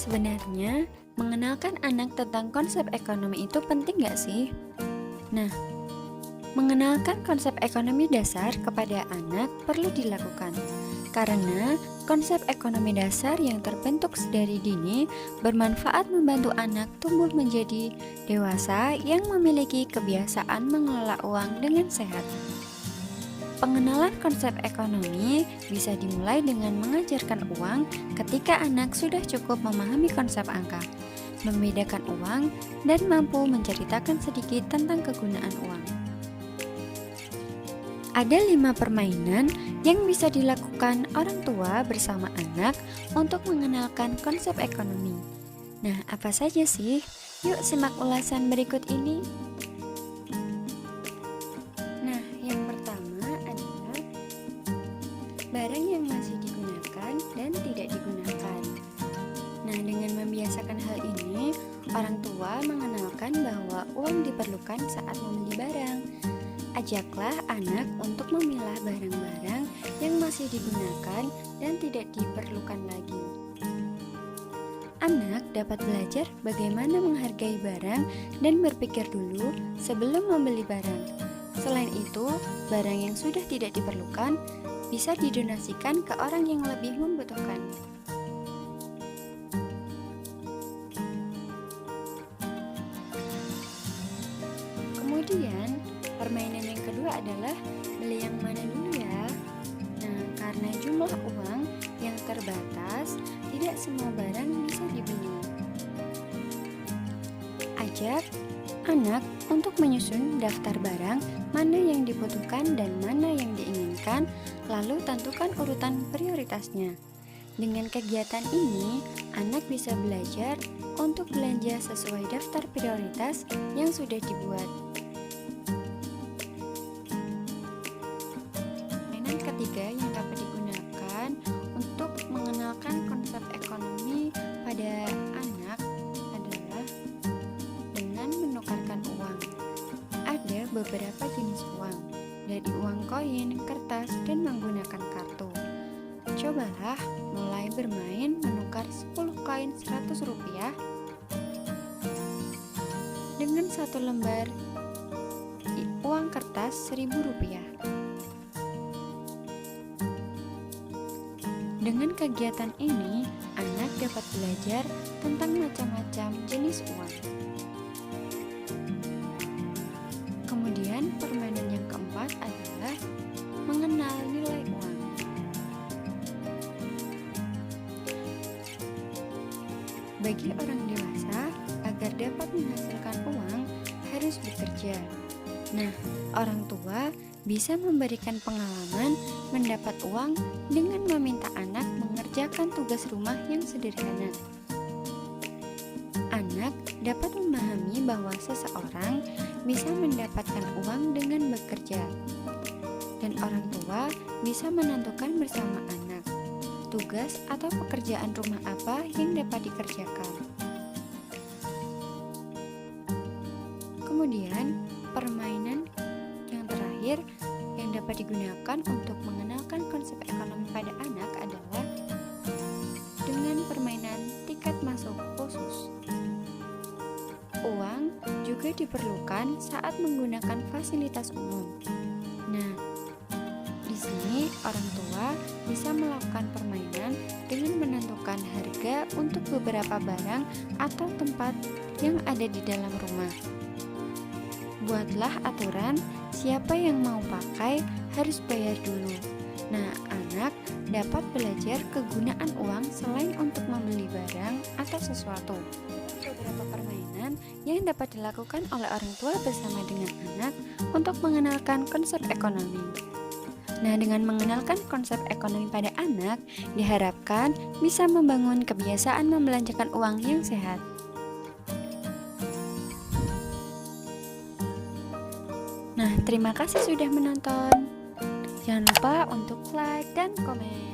Sebenarnya, mengenalkan anak tentang konsep ekonomi itu penting nggak sih? Nah, mengenalkan konsep ekonomi dasar kepada anak perlu dilakukan, karena konsep ekonomi dasar yang terbentuk sedari dini bermanfaat membantu anak tumbuh menjadi dewasa yang memiliki kebiasaan mengelola uang dengan sehat. Pengenalan konsep ekonomi bisa dimulai dengan mengajarkan uang ketika anak sudah cukup memahami konsep angka, membedakan uang, dan mampu menceritakan sedikit tentang kegunaan uang. Ada 5 permainan yang bisa dilakukan orang tua bersama anak untuk mengenalkan konsep ekonomi. Nah, apa saja sih? Yuk simak ulasan berikut ini. Nah, yang pertama adalah barang yang masih digunakan dan tidak digunakan. Nah, dengan membiasakan hal ini, orang tua mengenalkan bahwa uang diperlukan saat membeli barang. Ajaklah anak untuk memilah barang-barang yang masih digunakan dan tidak diperlukan lagi. Anak dapat belajar bagaimana menghargai barang dan berpikir dulu sebelum membeli barang. Selain itu, barang yang sudah tidak diperlukan bisa didonasikan ke orang yang lebih membutuhkan. Kemudian, permainan yang kedua adalah beli yang mana dulu ya. Nah, karena jumlah uang yang terbatas, tidak semua barang bisa dibeli. Ajak anak untuk menyusun daftar barang mana yang dibutuhkan dan mana yang diinginkan, lalu tentukan urutan prioritasnya. Dengan kegiatan ini, anak bisa belajar untuk belanja sesuai daftar prioritas yang sudah dibuat. Permainan ketiga yang dapat digunakan untuk mengenalkan konsep ekonomi pada anak adalah dengan menukarkan uang. Ada beberapa jenis uang, dari uang koin, kertas, dan menggunakan kartu. Cobalah mulai bermain menukar 10 koin 100 rupiah dengan satu lembar uang kertas 1000 rupiah. Dengan kegiatan ini, anak dapat belajar tentang macam-macam jenis uang. Kemudian, permainan yang keempat adalah mengenal nilai uang. Bagi orang dewasa, agar dapat menghasilkan uang, harus bekerja. Nah, orang tua bisa memberikan pengalaman mendapat uang dengan meminta anak mengerjakan tugas rumah yang sederhana. Anak dapat memahami bahwa seseorang bisa mendapatkan uang dengan bekerja, dan orang tua bisa menentukan bersama anak tugas atau pekerjaan rumah apa yang dapat dikerjakan. Kemudian, permainan yang terakhir yang dapat digunakan untuk mengenalkan konsep ekonomi pada anak adalah dengan permainan tiket masuk khusus. Uang juga diperlukan saat menggunakan fasilitas umum. Nah, di sini orang tua bisa melakukan permainan dengan menentukan harga untuk beberapa barang atau tempat yang ada di dalam rumah. Buatlah aturan siapa yang mau pakai harus bayar dulu. Nah, anak dapat belajar kegunaan uang selain untuk membeli barang atau sesuatu. Beberapa permainan yang dapat dilakukan oleh orang tua bersama dengan anak untuk mengenalkan konsep ekonomi. Nah, dengan mengenalkan konsep ekonomi pada anak, diharapkan bisa membangun kebiasaan membelanjakan uang yang sehat. Nah, terima kasih sudah menonton. Jangan lupa untuk like dan komen.